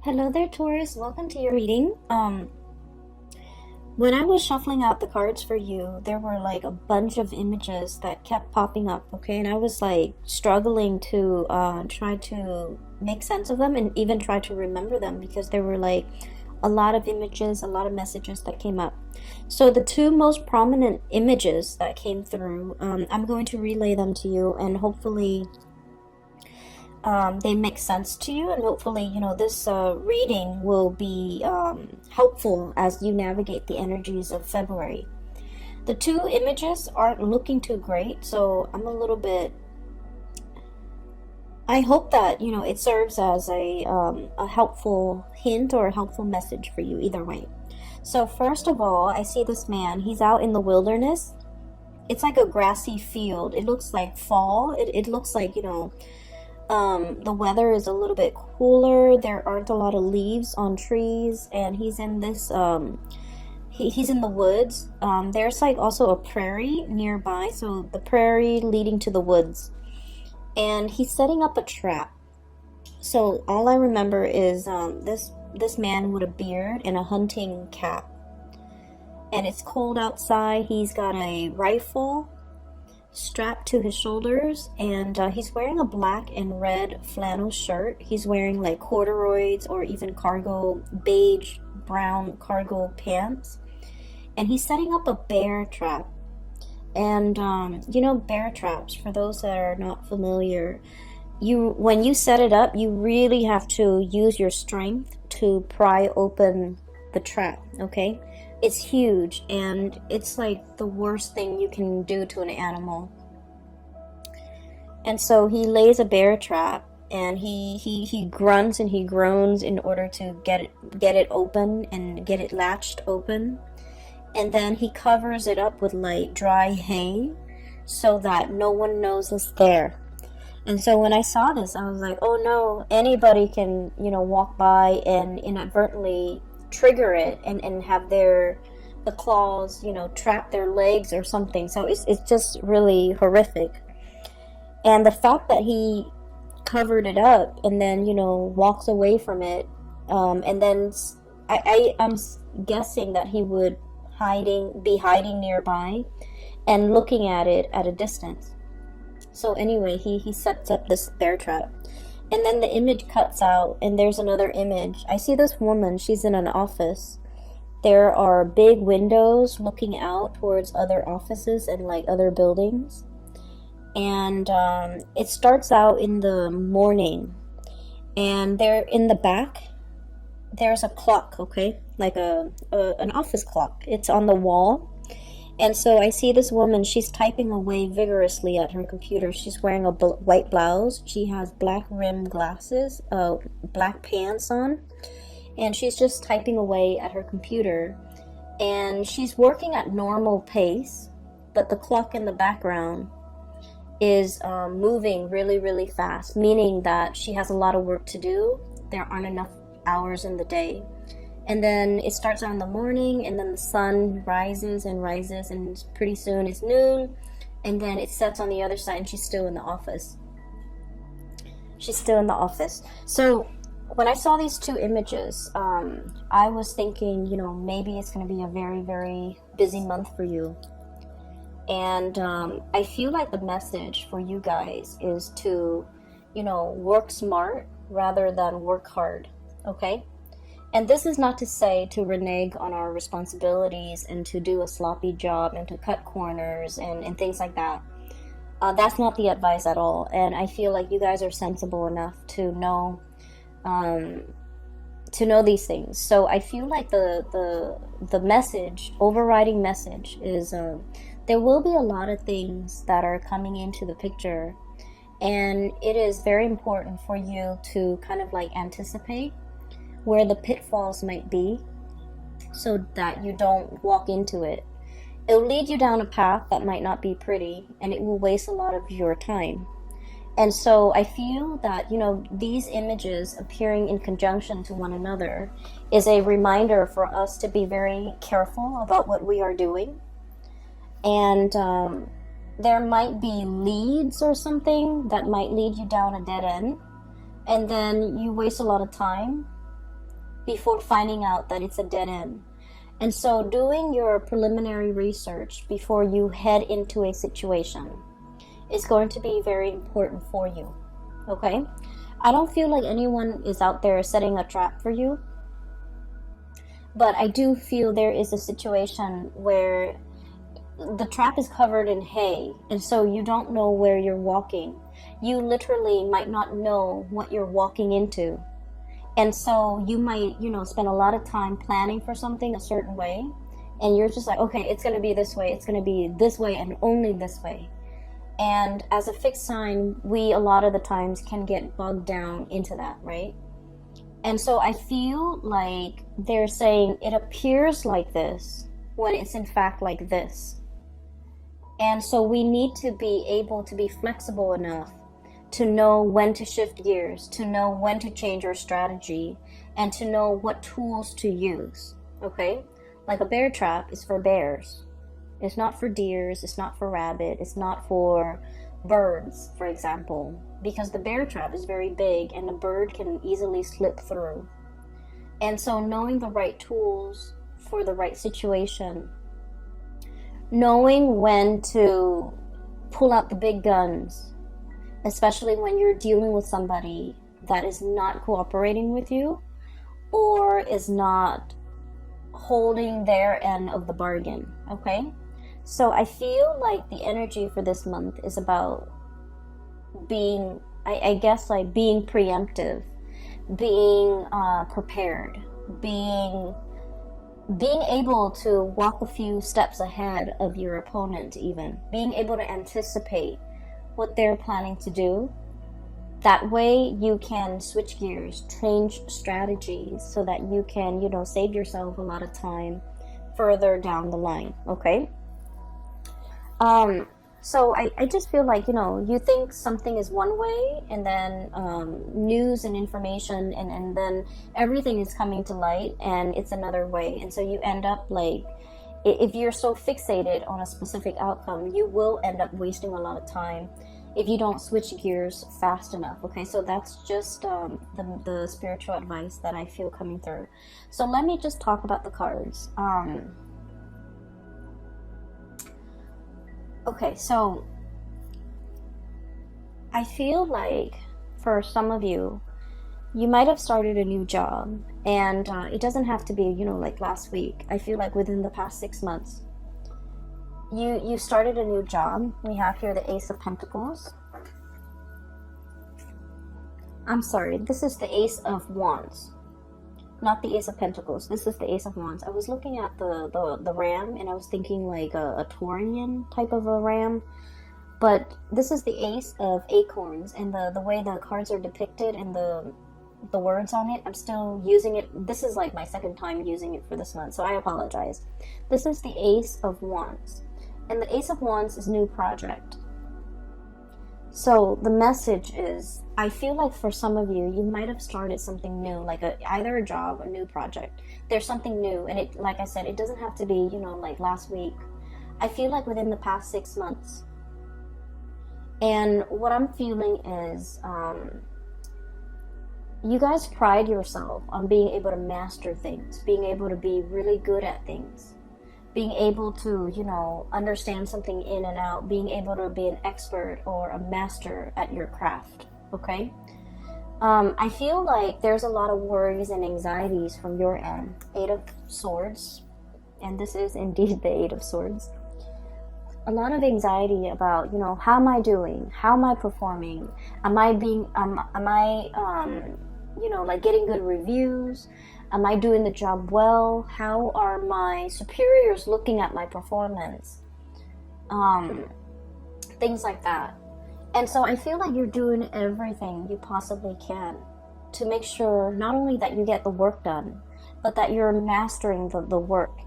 Hello there, Taurus. Welcome to your reading. When I was shuffling out the cards for you, there were like a bunch of images that kept popping up, okay? And I was like struggling to try to make sense of them and even try to remember them because there were like a lot of images, a lot of messages that came up. So the two most prominent images that came through, I'm going to relay them to you, and hopefully they make sense to you, and hopefully this reading will be helpful as you navigate the energies of February. The two images aren't looking too great, so I'm a little bit, I hope that it serves as a helpful hint or a helpful message for you either way. So first of all, I see this man. He's out in the wilderness. It's like a grassy field. It looks like fall. It looks like the weather is a little bit cooler. There aren't a lot of leaves on trees, and he's in this he's in the woods. There's like also a prairie nearby, so the prairie leading to the woods, and he's setting up a trap. So all I remember is this man with a beard and a hunting cap, and it's cold outside. He's got a rifle strapped to his shoulders, and he's wearing a black and red flannel shirt. He's wearing like corduroys or even cargo, beige brown cargo pants, and he's setting up a bear trap. And bear traps, for those that are not familiar, when you set it up, you really have to use your strength to pry open the trap, okay? It's huge, and it's like the worst thing you can do to an animal. And so he lays a bear trap, and he grunts and he groans in order to get it open and get it latched open. And then he covers it up with like dry hay so that no one knows it's there. And so when I saw this, I was like, oh no, anybody can walk by and inadvertently trigger it and have the claws trap their legs or something. So it's just really horrific. And the fact that he covered it up and then walks away from it, and then I'm guessing that he would be hiding nearby and looking at it at a distance. So anyway, he sets up this bear trap. And then the image cuts out, and there's another image. I see this woman. She's in an office. There are big windows looking out towards other offices and like other buildings. And it starts out in the morning. And there in the back, there's a clock, okay? Like an office clock. It's on the wall. And so I see this woman. She's typing away vigorously at her computer. She's wearing a white blouse. She has black rimmed glasses, black pants on, and she's just typing away at her computer. And she's working at normal pace, but the clock in the background is moving really, really fast, meaning that she has a lot of work to do. There aren't enough hours in the day. And then it starts out in the morning, and then the sun rises and rises, and pretty soon it's noon, and then it sets on the other side, and she's still in the office. So when I saw these two images, I was thinking, maybe it's going to be a very, very busy month for you. And I feel like the message for you guys is to, work smart rather than work hard, okay? And this is not to say to renege on our responsibilities and to do a sloppy job and to cut corners and things like that. That's not the advice at all. And I feel like you guys are sensible enough to know these things. So I feel like the message, overriding message, is there will be a lot of things that are coming into the picture, and it is very important for you to kind of like anticipate where the pitfalls might be so that you don't walk into it. It'll lead you down a path that might not be pretty, and it will waste a lot of your time. And so I feel that, these images appearing in conjunction to one another is a reminder for us to be very careful about what we are doing. And there might be leads or something that might lead you down a dead end, and then you waste a lot of time before finding out that it's a dead end. And so doing your preliminary research before you head into a situation is going to be very important for you, okay? I don't feel like anyone is out there setting a trap for you, but I do feel there is a situation where the trap is covered in hay, and so you don't know where you're walking. You literally might not know what you're walking into. And so you might, spend a lot of time planning for something a certain way, and you're just like, okay, it's going to be this way, it's going to be this way, and only this way. And as a fixed sign, we a lot of the times can get bogged down into that, right? And so I feel like they're saying it appears like this when it's in fact like this. And so we need to be able to be flexible enough to know when to shift gears, to know when to change your strategy, and to know what tools to use, okay? Like a bear trap is for bears. It's not for deers, it's not for rabbit, it's not for birds, for example, because the bear trap is very big and the bird can easily slip through. And so knowing the right tools for the right situation, knowing when to pull out the big guns, especially when you're dealing with somebody that is not cooperating with you or is not holding their end of the bargain, okay? So I feel like the energy for this month is about being, I guess, like being preemptive, being prepared, being able to walk a few steps ahead of your opponent, even being able to anticipate what they're planning to do. That way you can switch gears, change strategies so that you can, save yourself a lot of time further down the line, okay? So I just feel like, you think something is one way, and then news and information and then everything is coming to light and it's another way. And so you end up like, if you're so fixated on a specific outcome, you will end up wasting a lot of time if you don't switch gears fast enough, okay? So that's just the spiritual advice that I feel coming through. So let me just talk about the cards. Okay, so I feel like for some of you, you might have started a new job, and it doesn't have to be, like last week. I feel like within the past 6 months, you started a new job. We have here the Ace of Pentacles. I'm sorry, this is the Ace of Wands, not the Ace of Pentacles. This is the Ace of Wands. I was looking at the ram, and I was thinking like a Taurian type of a ram, but this is the Ace of Acorns, and the way the cards are depicted and the words on it, I'm still using it. This is like my second time using it for this month, so I apologize. This is the Ace of Wands, and the Ace of Wands is new project. So the message is, I feel like for some of you, you might have started something new, like either a job, a new project. There's something new, and it, like I said, it doesn't have to be, like last week. I feel like within the past 6 months. And what I'm feeling is, you guys pride yourself on being able to master things, being able to be really good at things, being able to, understand something in and out, being able to be an expert or a master at your craft, okay? I feel like there's a lot of worries and anxieties from your end. 8 of Swords, and this is indeed the 8 of Swords. A lot of anxiety about, how am I doing? How am I performing? Am I like getting good reviews? Am I doing the job well? How are my superiors looking at my performance? Things like that. And so I feel like you're doing everything you possibly can to make sure not only that you get the work done, but that you're mastering the work.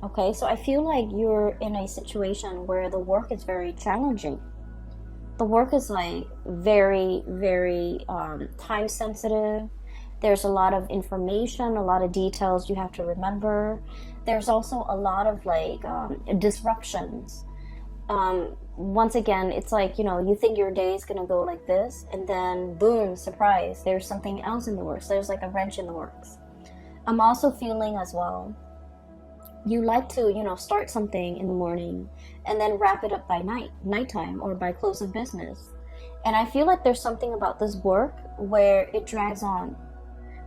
Okay, so I feel like you're in a situation where the work is very challenging. The work is like very, very time sensitive. There's a lot of information, a lot of details you have to remember. There's also a lot of like disruptions. Once again, it's like, you think your day is going to go like this, and then boom, surprise, there's something else in the works. There's like a wrench in the works. I'm also feeling as well, you like to, start something in the morning and then wrap it up by nighttime, or by close of business. And I feel like there's something about this work where it drags on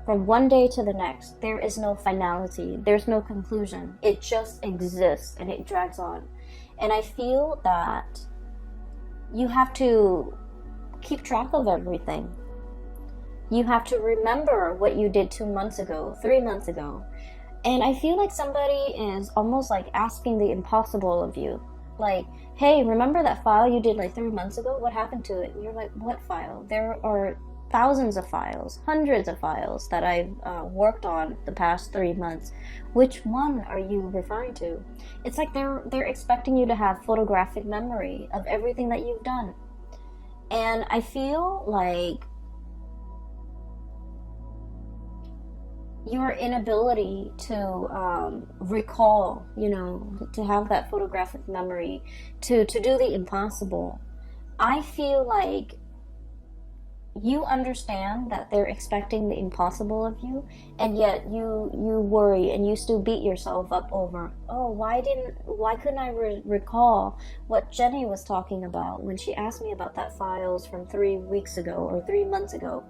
from one day to the next. There is no finality, there's no conclusion. It just exists and it drags on. And I feel that you have to keep track of everything. You have to remember what you did 2 months ago, 3 months ago. And I feel like somebody is almost like asking the impossible of you. Like, hey, remember that file you did like 3 months ago? What happened to it? And you're like, what file? There are thousands of files, hundreds of files that I've worked on the past 3 months. Which one are you referring to? It's like they're expecting you to have photographic memory of everything that you've done. And I feel like your inability to recall, to have that photographic memory, to do the impossible. I feel like you understand that they're expecting the impossible of you, and yet you worry and you still beat yourself up over, oh, why couldn't I recall what Jenny was talking about when she asked me about that files from 3 weeks ago or 3 months ago.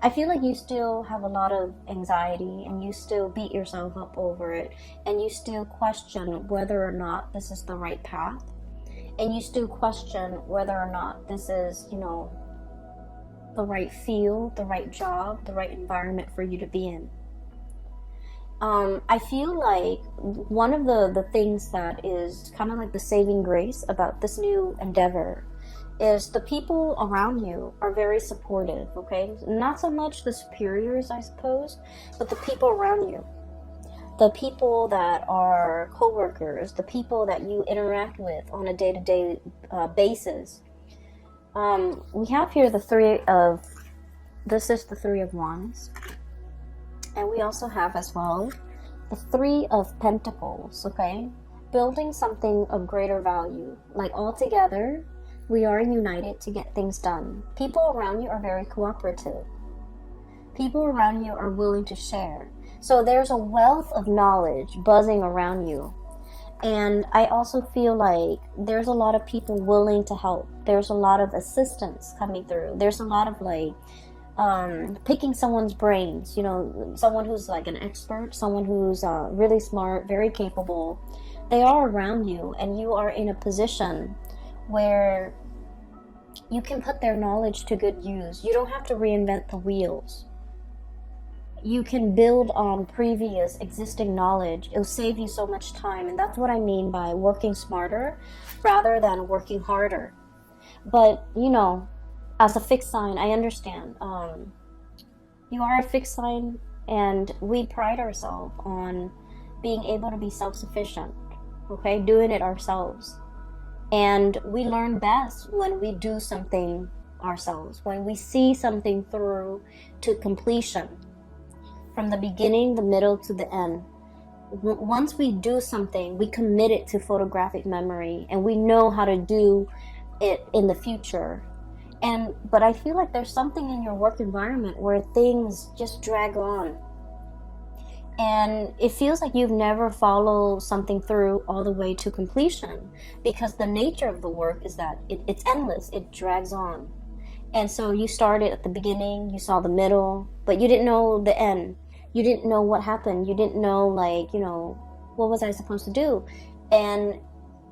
I feel like you still have a lot of anxiety, and you still beat yourself up over it, and you still question whether or not this is the right path, and you still question whether or not this is, the right field, the right job, the right environment for you to be in. I feel like one of the things that is kind of like the saving grace about this new endeavor is the people around you are very supportive, okay? Not so much the superiors, I suppose, but the people around you. The people that are co-workers, the people that you interact with on a day-to-day basis. We have here this is the Three of Wands. And we also have as well the Three of Pentacles, okay? Building something of greater value. Like all together, we are united to get things done. People around you are very cooperative. People around you are willing to share. So there's a wealth of knowledge buzzing around you. And I also feel like there's a lot of people willing to help. There's a lot of assistance coming through. There's a lot of like picking someone's brains, someone who's like an expert, someone who's really smart, very capable. They are around you, and you are in a position where you can put their knowledge to good use. You don't have to reinvent the wheels. You can build on previous existing knowledge. It'll save you so much time, and that's what I mean by working smarter rather than working harder. But, as a fixed sign, I understand. You are a fixed sign, and we pride ourselves on being able to be self-sufficient, okay? Doing it ourselves. And we learn best when we do something ourselves, when we see something through to completion, from the beginning, the middle, to the end. Once we do something, we commit it to photographic memory, and we know how to do it in the future. But I feel like there's something in your work environment where things just drag on. And it feels like you've never followed something through all the way to completion, because the nature of the work is that it's endless, it drags on. And so you started at the beginning, you saw the middle, but you didn't know the end. You didn't know what happened. You didn't know, what was I supposed to do? And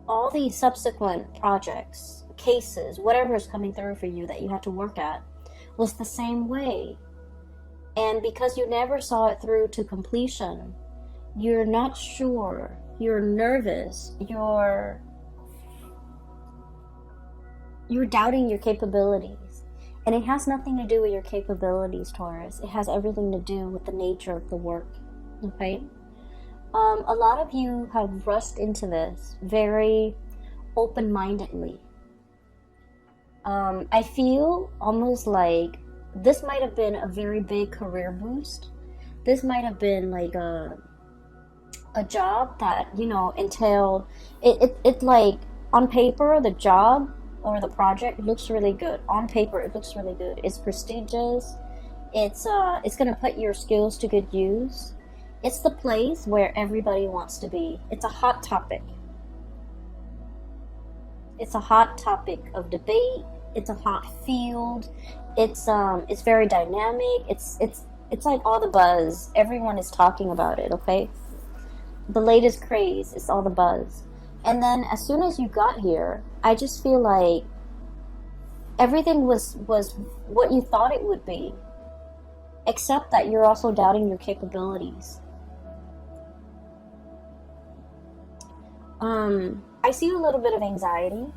all these subsequent projects, cases, whatever is coming through for you that you have to work at, was the same way. And because you never saw it through to completion, you're not sure, you're nervous, you're doubting your capabilities. And it has nothing to do with your capabilities, Taurus. It has everything to do with the nature of the work, okay? A lot of you have rushed into this very open-mindedly. I feel almost like this might have been a very big career boost. This might have been like a job that, entailed, it like on paper, the job or the project looks really good. On paper, it looks really good. It's prestigious. It's going to put your skills to good use. It's the place where everybody wants to be. It's a hot topic. It's a hot topic of debate. It's a hot field. It's very dynamic. It's like all the buzz. Everyone is talking about it, okay? The latest craze is all the buzz. And then as soon as you got here, I just feel like everything was what you thought it would be. Except that you're also doubting your capabilities. I see a little bit of anxiety.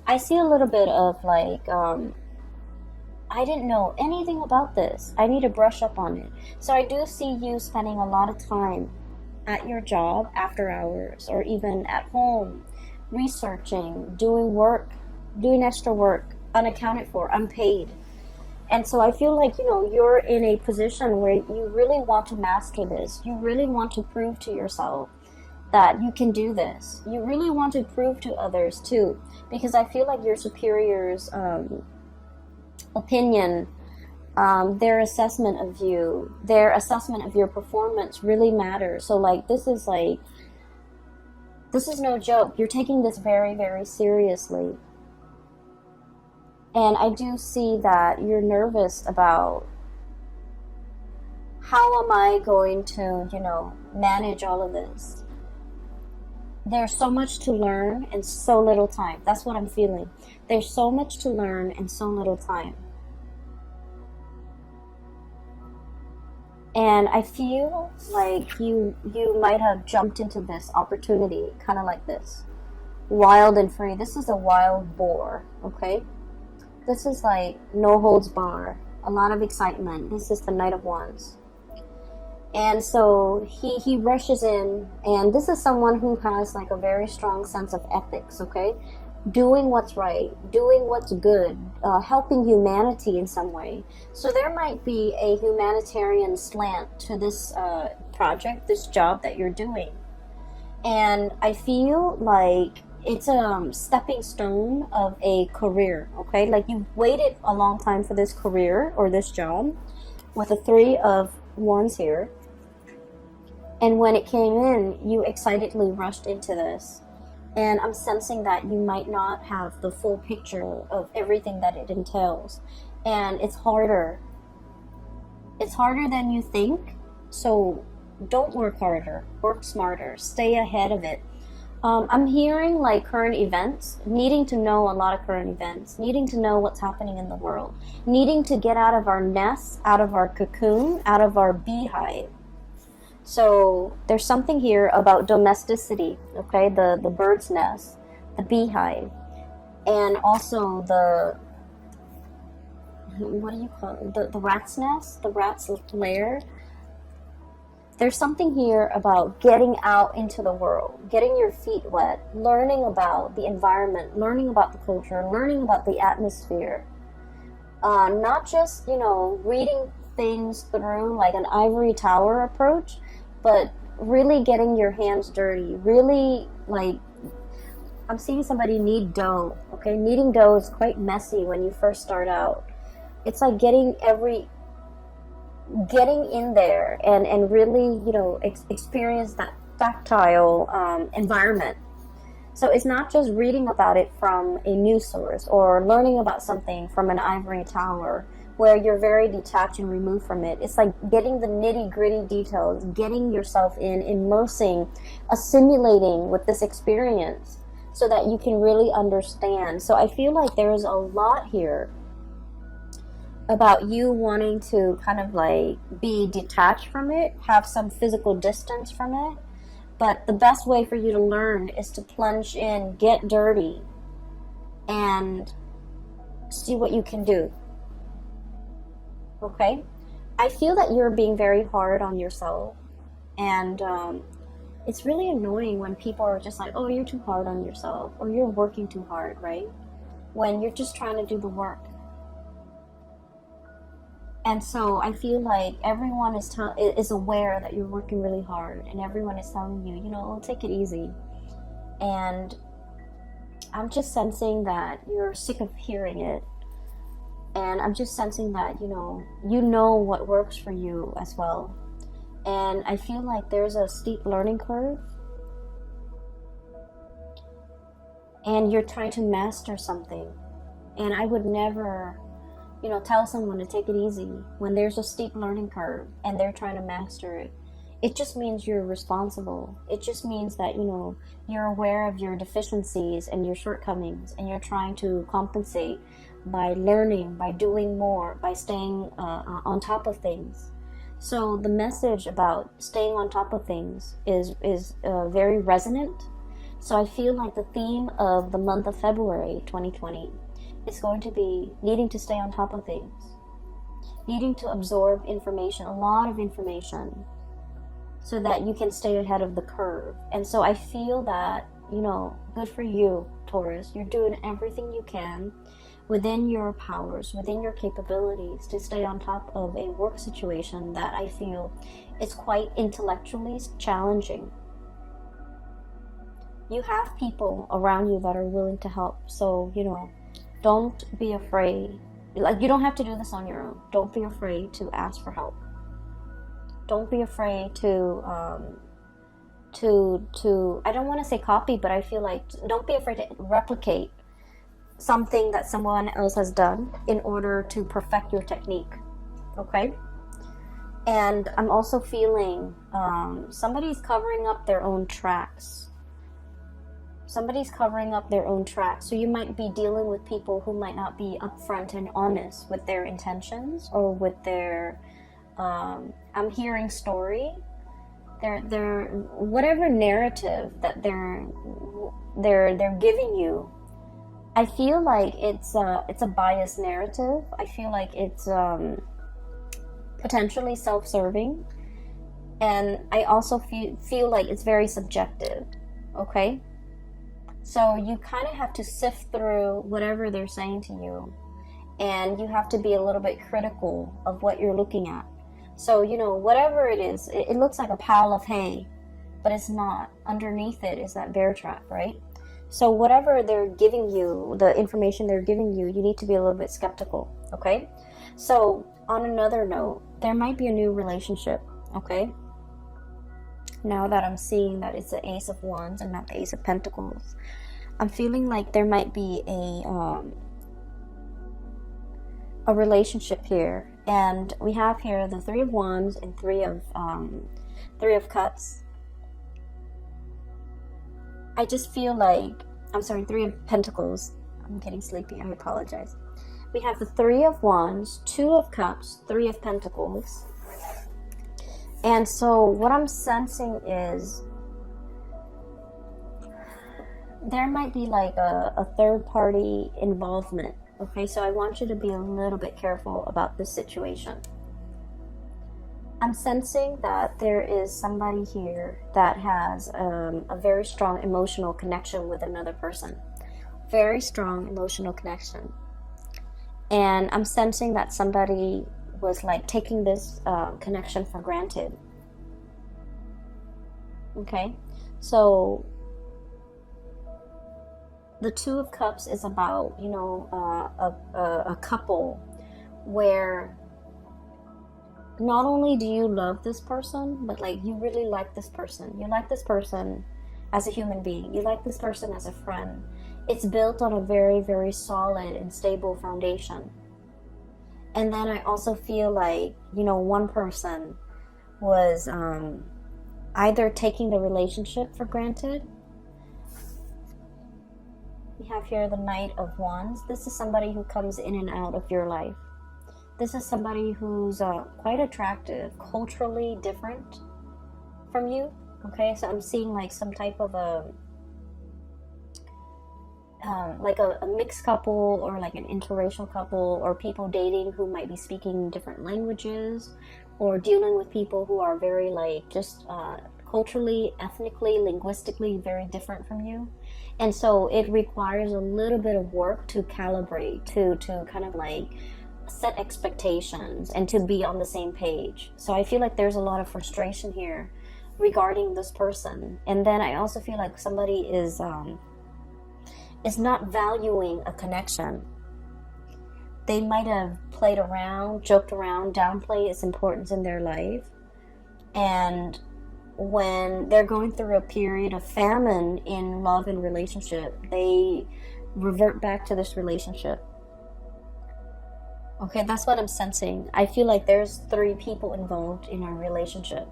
I see a little bit of like, I didn't know anything about this. I need to brush up on it. So I do see you spending a lot of time at your job after hours, or even at home, researching, doing work, doing extra work, unaccounted for, unpaid. And so I feel like, you're in a position where you really want to master this. You really want to prove to yourself that you can do this. You really want to prove to others too, because I feel like your superiors' opinion, their assessment of you, their assessment of your performance really matters. So like this is no joke. You're taking this very, very seriously. And I do see that you're nervous about how am I going to, manage all of this. There's so much to learn and so little time. That's what I'm feeling. There's so much to learn and so little time. And I feel like you might have jumped into this opportunity kind of like this. Wild and free. This is a wild boar, okay? This is like no holds bar. A lot of excitement. This is the Knight of Wands. And so he rushes in, and this is someone who has like a very strong sense of ethics, okay? Doing what's right, doing what's good, helping humanity in some way. So there might be a humanitarian slant to this project, this job that you're doing. And I feel like it's a stepping stone of a career, okay? Like you've waited a long time for this career or this job with the Three of Wands here. And when it came in, you excitedly rushed into this. And I'm sensing that you might not have the full picture of everything that it entails. And it's harder. It's harder than you think. So don't work harder. Work smarter. Stay ahead of it. I'm hearing like current events, needing to know a lot of current events, needing to know what's happening in the world, needing to get out of our nest, out of our cocoon, out of our beehive. So there's something here about domesticity, okay? The bird's nest, the beehive, and also what do you call it? The rat's nest, the rat's lair. There's something here about getting out into the world, getting your feet wet, learning about the environment, learning about the culture, learning about the atmosphere. Not just, reading things through like an ivory tower approach, but really getting your hands dirty, really like, I'm seeing somebody knead dough, okay? Kneading dough is quite messy when you first start out. It's like getting in there and really, experience that tactile environment. So it's not just reading about it from a news source or learning about something from an ivory tower where you're very detached and removed from it. It's like getting the nitty-gritty details, getting yourself in, immersing, assimilating with this experience so that you can really understand. So I feel like there is a lot here about you wanting to kind of like be detached from it, have some physical distance from it. But the best way for you to learn is to plunge in, get dirty, and see what you can do. Okay? I feel that you're being very hard on yourself, and it's really annoying when people are just like, oh, you're too hard on yourself, or you're working too hard, right? When you're just trying to do the work. And so I feel like everyone is aware that you're working really hard, and everyone is telling you, take it easy. And I'm just sensing that you're sick of hearing it. And I'm just sensing that, you know what works for you as well. And I feel like there's a steep learning curve, and you're trying to master something. And I would never, tell someone to take it easy when there's a steep learning curve and they're trying to master it. It just means you're responsible. It just means that, you're aware of your deficiencies and your shortcomings, and you're trying to compensate by learning, by doing more, by staying on top of things. So the message about staying on top of things is very resonant. So I feel like the theme of the month of February 2020 is going to be needing to stay on top of things, needing to absorb information, a lot of information, so that you can stay ahead of the curve. And so I feel that, good for you, Taurus. You're doing everything you can within your powers, within your capabilities, to stay on top of a work situation that I feel is quite intellectually challenging. You have people around you that are willing to help. So, don't be afraid. Like, you don't have to do this on your own. Don't be afraid to ask for help. Don't be afraid to I don't want to say copy, but I feel like don't be afraid to replicate something that someone else has done in order to perfect your technique. Okay? And I'm also feeling somebody's covering up their own tracks. Somebody's covering up their own tracks. So you might be dealing with people who might not be upfront and honest with their intentions or with their I'm hearing story. They're whatever narrative that they're giving you. I feel like it's a biased narrative. I feel like it's potentially self-serving, and I also feel like it's very subjective. Okay, so you kind of have to sift through whatever they're saying to you, and you have to be a little bit critical of what you're looking at. So, whatever it is, it looks like a pile of hay, but it's not. Underneath it is that bear trap, right? So whatever they're giving you, the information they're giving you, you need to be a little bit skeptical, okay? So on another note, there might be a new relationship, okay? Now that I'm seeing that it's the Ace of Wands and not the Ace of Pentacles, I'm feeling like there might be a relationship here. And we have here the Three of Wands and Three of Cups. I just feel like, Three of Pentacles. I'm getting sleepy, I apologize. We have the Three of Wands, Two of Cups, Three of Pentacles. And so what I'm sensing is there might be like a third party involvement. Okay, so I want you to be a little bit careful about this situation. I'm sensing that there is somebody here that has a very strong emotional connection with another person. Very strong emotional connection. And I'm sensing that somebody was like taking this connection for granted. Okay, so the Two of Cups is about, a couple where not only do you love this person, but like you really like this person. You like this person as a human being. You like this person as a friend. It's built on a very, very solid and stable foundation. And then I also feel like, one person was either taking the relationship for granted. We have here the Knight of Wands. This is somebody who comes in and out of your life. This is somebody who's quite attractive, culturally different from you. Okay, so I'm seeing like some type of a mixed couple, or like an interracial couple, or people dating who might be speaking different languages, or dealing with people who are very like just culturally, ethnically, linguistically very different from you. And so it requires a little bit of work to calibrate, to kind of like set expectations and to be on the same page. So I feel like there's a lot of frustration here regarding this person. And then I also feel like somebody is not valuing a connection. They might have played around, joked around, downplayed its importance in their life. And when they're going through a period of famine in love and relationship, they revert back to this relationship. Okay, that's what I'm sensing. I feel like there's 3 people involved in a relationship.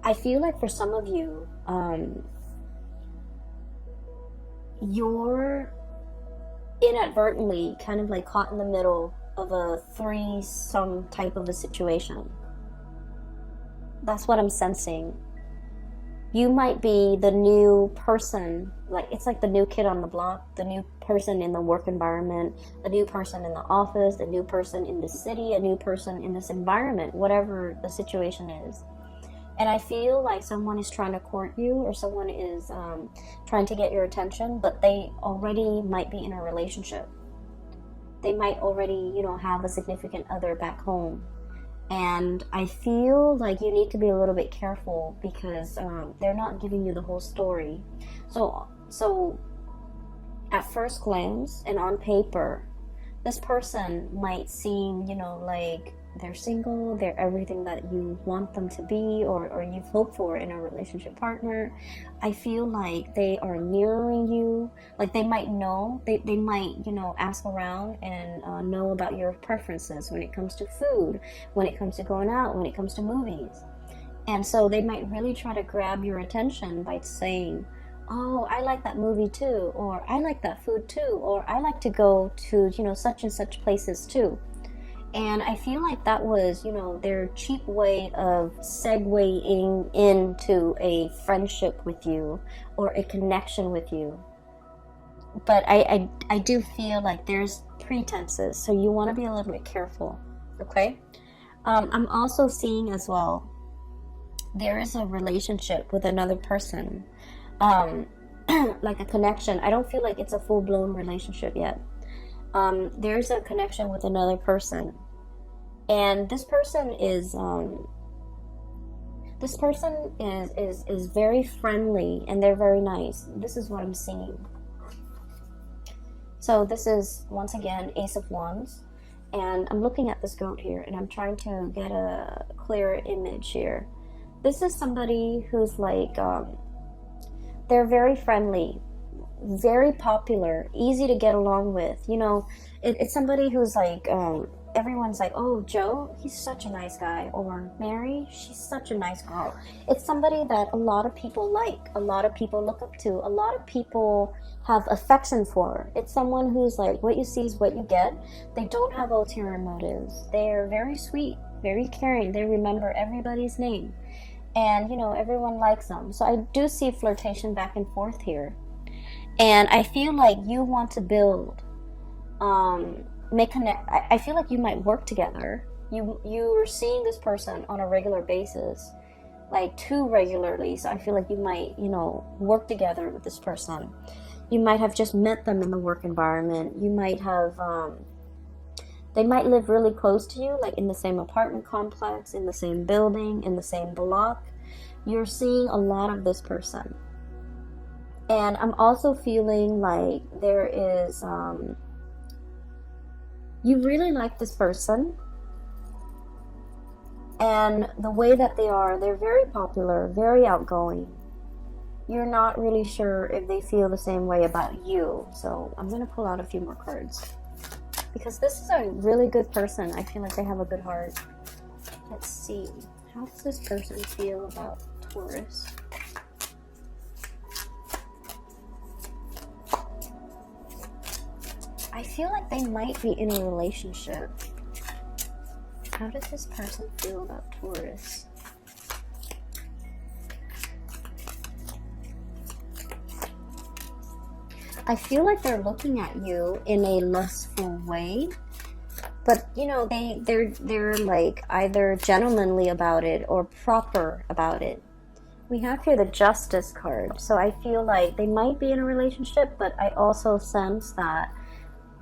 I feel like for some of you, you're inadvertently kind of like caught in the middle of a threesome type of a situation. That's what I'm sensing. You might be the new person, like it's like the new kid on the block, the new person in the work environment, the new person in the office, the new person in the city, a new person in this environment, whatever the situation is. And I feel like someone is trying to court you, or someone is trying to get your attention, but they already might be in a relationship. They might already, you know, have a significant other back home. And I feel like you need to be a little bit careful because they're not giving you the whole story. So at first glance and on paper, this person might seem, you know, like they're single, they're everything that you want them to be, or you've hoped for in a relationship partner. I feel like they are mirroring you. Like they might know, they might, you know, ask around and know about your preferences when it comes to food, when it comes to going out, when it comes to movies. And so they might really try to grab your attention by saying, oh, I like that movie too, or I like that food too, or I like to go to, you know, such and such places too. And I feel like that was, you know, their cheap way of segueing into a friendship with you or a connection with you. But I do feel like there's pretenses, so you want to be a little bit careful, okay? I'm also seeing as well, there is a relationship with another person, like a connection. I don't feel like it's a full-blown relationship yet. There's a connection with another person. And this person is very friendly, and they're very nice. This is what I'm seeing. So this is, once again, Ace of Wands. And I'm looking at this goat here, and I'm trying to get a clearer image here. This is somebody who's like, they're very friendly, very popular, easy to get along with. You know, it's somebody who's like, everyone's like, oh, Joe, he's such a nice guy, or Mary, she's such a nice girl. It's somebody that a lot of people like, a lot of people look up to, a lot of people have affection for. It's someone who's like, what you see is what you get. They don't have ulterior motives. They're very sweet, very caring. They remember everybody's name. And, you know, everyone likes them. So I do see flirtation back and forth here. And I feel like you want to build, I feel like you might work together. You're seeing this person on a regular basis, like too regularly. So I feel like you might, you know, work together with this person. You might have just met them in the work environment. You might have, they might live really close to you, like in the same apartment complex, in the same building, in the same block. You're seeing a lot of this person. And I'm also feeling like there is, you really like this person, and the way that they are, they're very popular, very outgoing. You're not really sure if they feel the same way about you, so I'm going to pull out a few more cards, because this is a really good person. I feel like they have a good heart. Let's see, how does this person feel about Taurus? I feel like they might be in a relationship. How does this person feel about Taurus? I feel like they're looking at you in a lustful way, but you know, they're like either gentlemanly about it or proper about it. We have here the Justice card, so I feel like they might be in a relationship, but I also sense that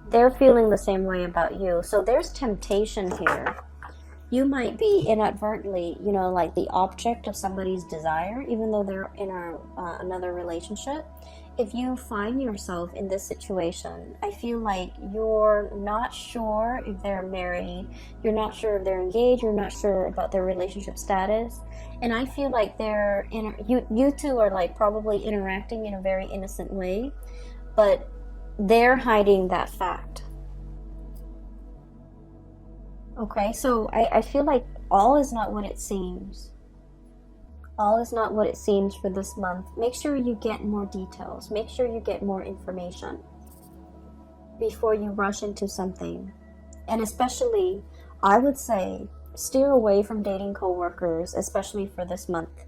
they're feeling the same way about you. So there's temptation here. You might be inadvertently, you know, like the object of somebody's desire, even though they're in another relationship. if you find yourself in this situation, I feel like you're not sure if they're married, you're not sure if they're engaged, you're not sure about their relationship status, and I feel like you two are like probably interacting in a very innocent way, but they're hiding that fact. Okay, so I feel like all is not what it seems. All is not what it seems for this month. Make sure you get more details. Make sure you get more information before you rush into something. And especially, I would say, steer away from dating coworkers, especially for this month.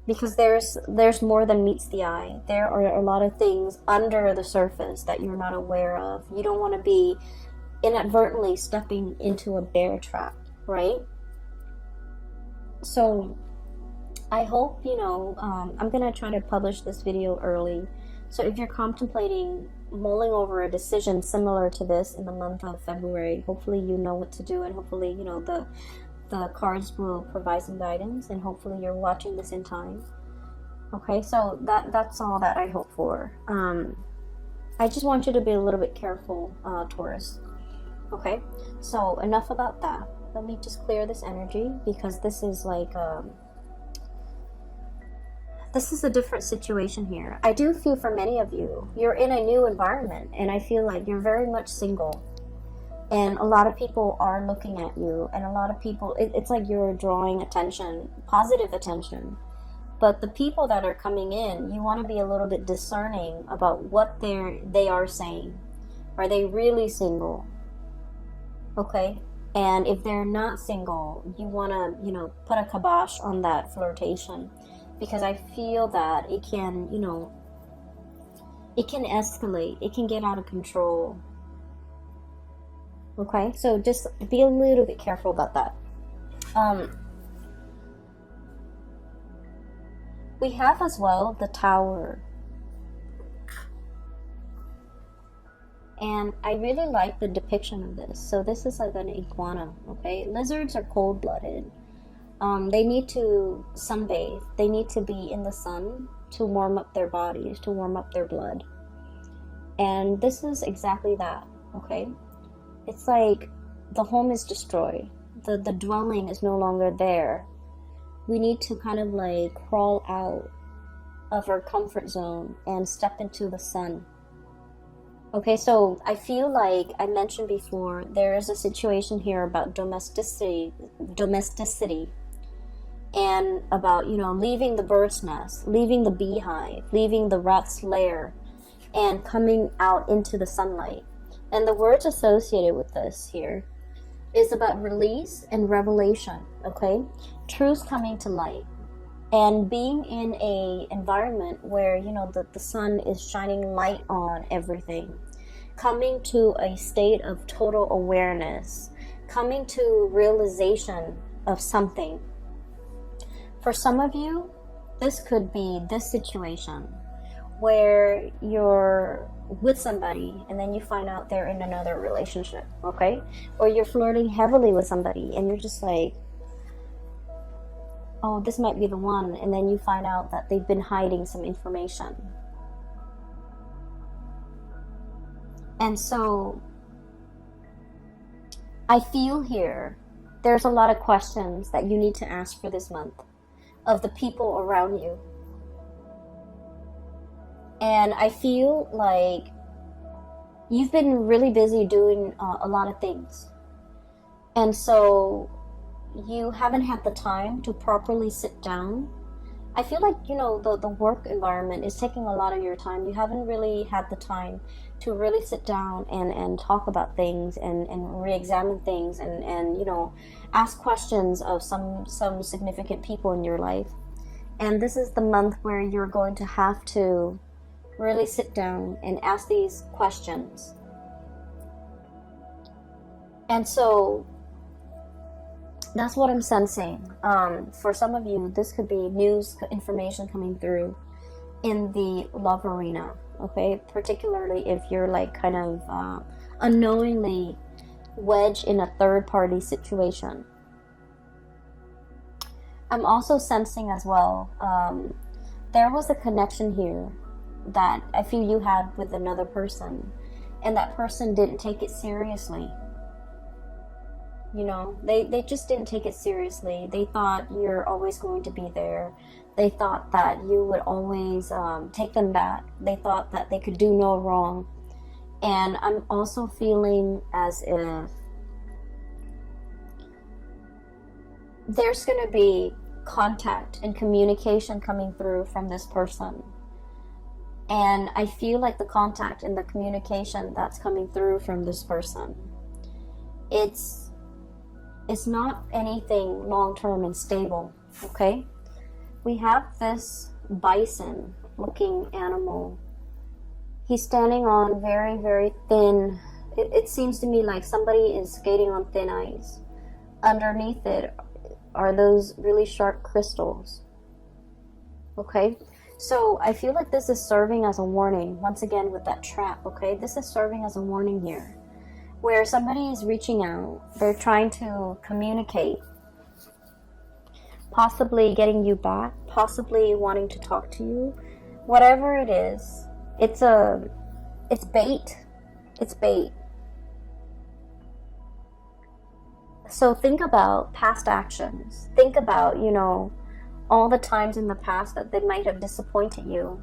Because there's more than meets the eye. There are a lot of things under the surface that you're not aware of. You don't want to be inadvertently stepping into a bear trap, right? So I hope, I'm going to try to publish this video early. So if you're contemplating mulling over a decision similar to this in the month of February, hopefully you know what to do, and hopefully, the cards will provide some guidance, and hopefully you're watching this in time. Okay, so that's all that I hope for. I just want you to be a little bit careful, Taurus. Okay, so enough about that. Let me just clear this energy, because this is like... this is a different situation here. I do feel for many of you, you're in a new environment, and I feel like you're very much single. And a lot of people are looking at you, and a lot of people, it's like you're drawing attention, positive attention. But the people that are coming in, you want to be a little bit discerning about what they are saying. Are they really single? Okay? And if they're not single, you want to, put a kibosh on that flirtation. Because I feel that it can, it can escalate. It can get out of control. Okay? So just be a little bit careful about that. We have as well the Tower. And I really like the depiction of this. So this is like an iguana, okay? Lizards are cold-blooded. They need to sunbathe. They need to be in the sun to warm up their bodies, to warm up their blood. And this is exactly that, okay? It's like the home is destroyed. The dwelling is no longer there. We need to kind of like crawl out of our comfort zone and step into the sun. Okay, so I feel like I mentioned before, there is a situation here about domesticity, and about, leaving the bird's nest, leaving the beehive, leaving the rat's lair, and coming out into the sunlight. And the words associated with this here is about release and revelation, okay? Truth coming to light. And being in a environment where, the sun is shining light on everything. Coming to a state of total awareness. Coming to realization of something. For some of you, this could be this situation where you're with somebody and then you find out they're in another relationship, okay? Or you're flirting heavily with somebody and you're just like, oh, this might be the one, and then you find out that they've been hiding some information. And so I feel here there's a lot of questions that you need to ask for this month of the people around you. And I feel like you've been really busy doing a lot of things. And so you haven't had the time to properly sit down. I feel like, the work environment is taking a lot of your time. You haven't really had the time to really sit down and talk about things and re-examine things and ask questions of some significant people in your life. And this is the month where you're going to have to really sit down and ask these questions. And so that's what I'm sensing. For some of you, this could be news information coming through in the love arena, okay? Particularly if you're like kind of unknowingly wedged in a third-party situation. I'm also sensing as well, there was a connection here that I feel you had with another person, and that person didn't take it seriously. You know, they just didn't take it seriously. They thought you're always going to be there. They thought that you would always take them back. They thought that they could do no wrong. And I'm also feeling as if there's going to be contact and communication coming through from this person. And I feel like the contact and the communication that's coming through from this person, it's not anything long-term and stable, okay? We have this bison looking animal. He's standing on very, very thin. It seems to me like somebody is skating on thin ice. Underneath it are those really sharp crystals. Okay? So I feel like this is serving as a warning, once again with that trap, okay? This is serving as a warning here, where somebody is reaching out. They're trying to communicate, possibly getting you back, possibly wanting to talk to you. Whatever it is, it's bait. It's bait. So think about past actions. Think about, you know, all the times in the past that they might have disappointed you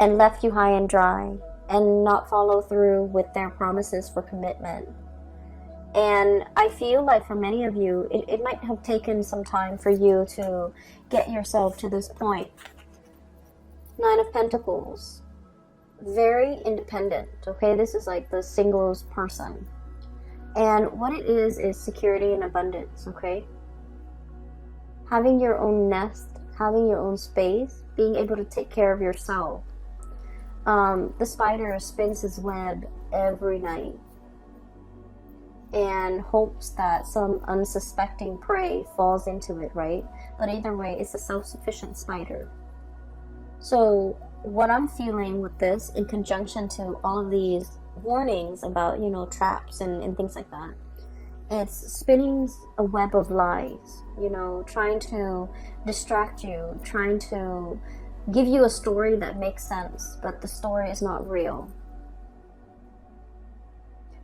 and left you high and dry and not follow through with their promises for commitment. And I feel like for many of you, it might have taken some time for you to get yourself to this point. Nine of Pentacles. Very independent, okay? This is like the singles person. And what it is security and abundance, okay? Having your own nest, having your own space, being able to take care of yourself. The spider spins his web every night and hopes that some unsuspecting prey falls into it, right? But either way, it's a self-sufficient spider. So what I'm feeling with this, in conjunction to all of these warnings about, you know, traps and things like that, it's spinning a web of lies, you know, trying to distract you, trying to give you a story that makes sense, but the story is not real.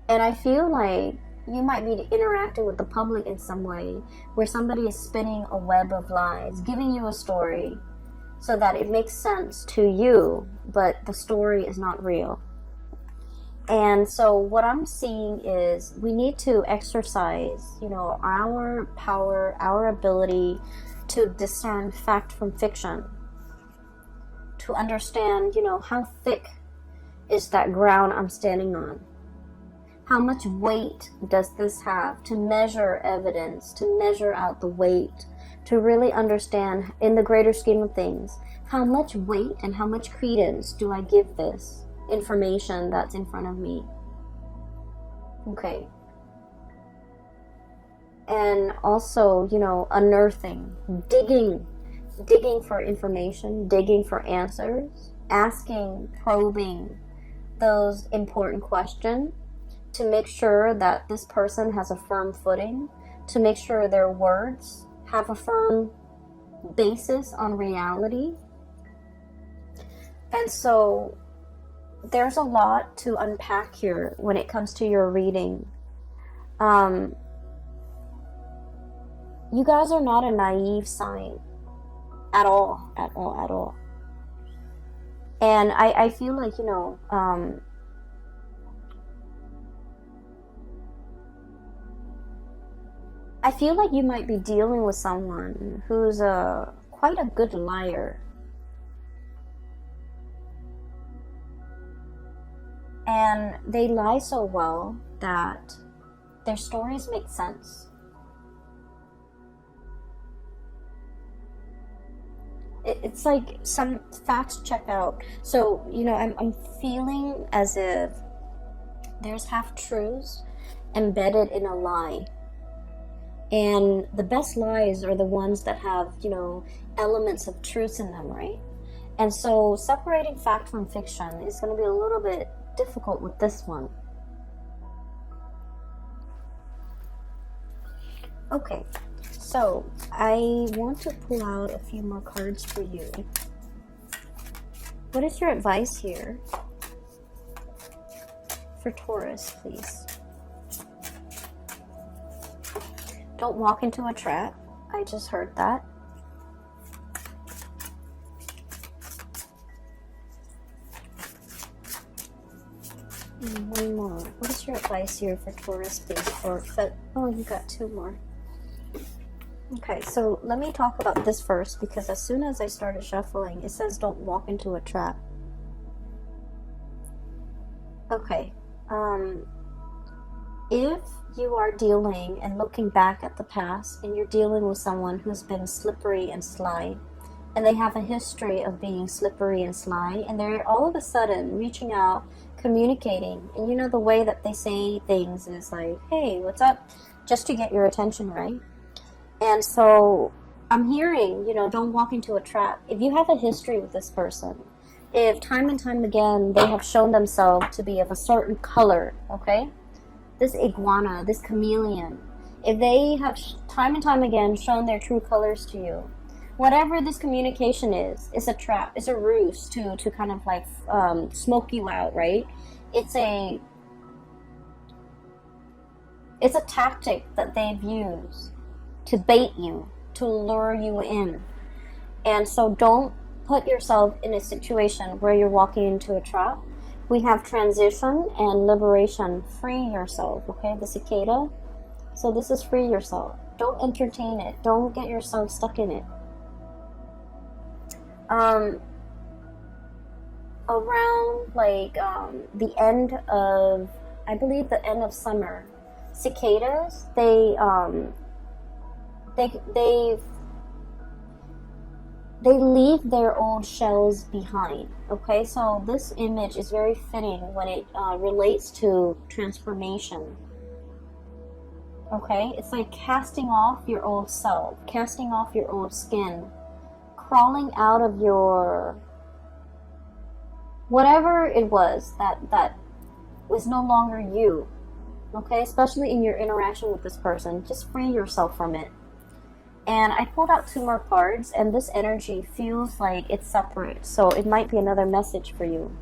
And I feel like you might be interacting with the public in some way where somebody is spinning a web of lies, giving you a story so that it makes sense to you, but the story is not real. And so what I'm seeing is we need to exercise, you know, our power, our ability to discern fact from fiction, to understand, you know, how thick is that ground I'm standing on? How much weight does this have? To measure evidence, to measure out the weight, to really understand in the greater scheme of things, how much weight and how much credence do I give this information that's in front of me? Okay. And also, you know, unearthing, digging for information, digging for answers, asking, probing those important questions to make sure that this person has a firm footing, to make sure their words have a firm basis on reality. And so there's a lot to unpack here when it comes to your reading. You guys are not a naive sign at all. And I feel like, you know, I feel like you might be dealing with someone who's quite a good liar. And they lie so well that their stories make sense. It's like some facts check out. So, you know, I'm feeling as if there's half-truths embedded in a lie. And the best lies are the ones that have, you know, elements of truth in them, right? And so separating fact from fiction is going to be a little bit difficult with this one. Okay, so I want to pull out a few more cards for you. What is your advice here for Taurus, please? Don't walk into a trap. I just heard that. And one more. What is your advice here for Taurus, please? Oh, you got two more. Okay, so let me talk about this first, because as soon as I started shuffling, it says don't walk into a trap. Okay, if you are dealing and looking back at the past, and you're dealing with someone who's been slippery and sly, and they have a history of being slippery and sly, and they're all of a sudden reaching out, communicating, and you know the way that they say things is like, hey, what's up? Just to get your attention, right? And so I'm hearing, you know, don't walk into a trap. If you have a history with this person, if time and time again they have shown themselves to be of a certain color, okay? This iguana, this chameleon, if they have time and time again shown their true colors to you, whatever this communication is, it's a trap, it's a ruse to kind of like smoke you out, right? It's a tactic that they've used to bait you, to lure you in. And so don't put yourself in a situation where you're walking into a trap. We have transition and liberation. Free yourself, okay? The cicada. So this is free yourself. Don't entertain it. Don't get yourself stuck in it. Around like the end of, I believe the end of summer, cicadas, they leave their old shells behind. Okay, so this image is very fitting when it relates to transformation. Okay, it's like casting off your old self, casting off your old skin, crawling out of your whatever it was that was no longer you. Okay, especially in your interaction with this person, just free yourself from it. And I pulled out two more cards, and this energy feels like it's separate, so it might be another message for you.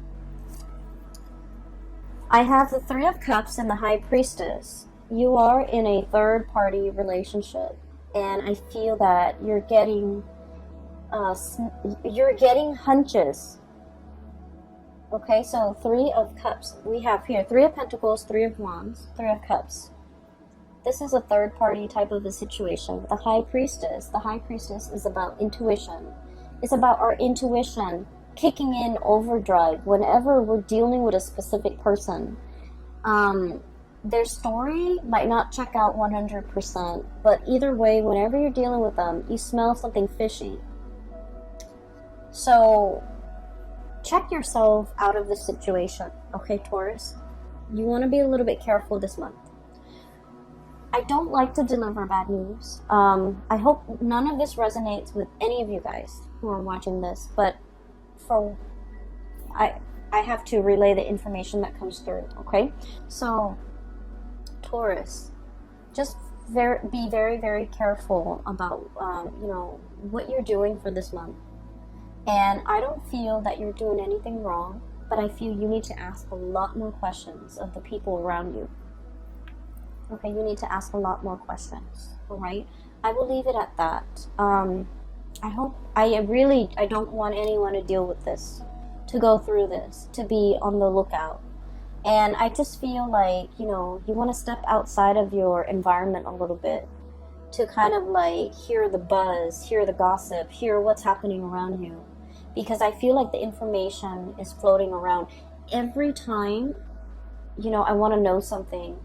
I have the Three of Cups and the High Priestess. You are in a third-party relationship, and I feel that you're getting hunches. Okay, so Three of Cups. We have here Three of Pentacles, Three of Wands, Three of Cups. This is a third-party type of a situation. The High Priestess is about intuition. It's about our intuition kicking in overdrive whenever we're dealing with a specific person. Their story might not check out 100%, but either way, whenever you're dealing with them, you smell something fishy. So check yourself out of this situation, okay, Taurus? You want to be a little bit careful this month. I don't like to deliver bad news. I hope none of this resonates with any of you guys who are watching this, but I have to relay the information that comes through, okay? So, Taurus, just be very, very careful about, what you're doing for this month. And I don't feel that you're doing anything wrong, but I feel you need to ask a lot more questions of the people around you. Okay, you need to ask a lot more questions, all right? I will leave it at that. I don't want anyone to deal with this, to go through this, to be on the lookout. And I just feel like, you want to step outside of your environment a little bit to kind of like hear the buzz, hear the gossip, hear what's happening around you. Because I feel like the information is floating around. Every time, I want to know something,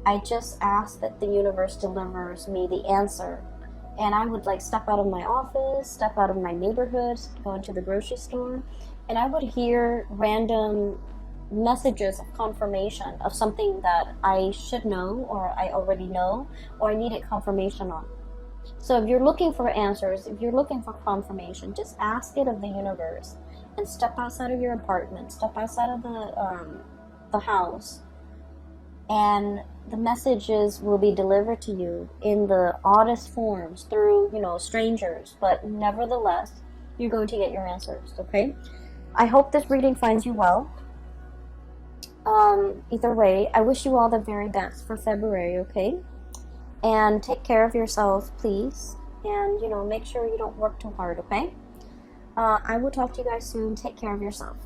I just ask that the universe delivers me the answer. And I would like step out of my office, step out of my neighborhood, go into the grocery store, and I would hear random messages of confirmation of something that I should know, or I already know, or I needed confirmation on. So if you're looking for answers, if you're looking for confirmation, just ask it of the universe and step outside of your apartment, step outside of the house, and the messages will be delivered to you in the oddest forms through, strangers, but nevertheless, you're going to get your answers, okay? I hope this reading finds you well. Either way, I wish you all the very best for February, okay? And take care of yourself, please. And, you know, make sure you don't work too hard, okay? I will talk to you guys soon. Take care of yourself.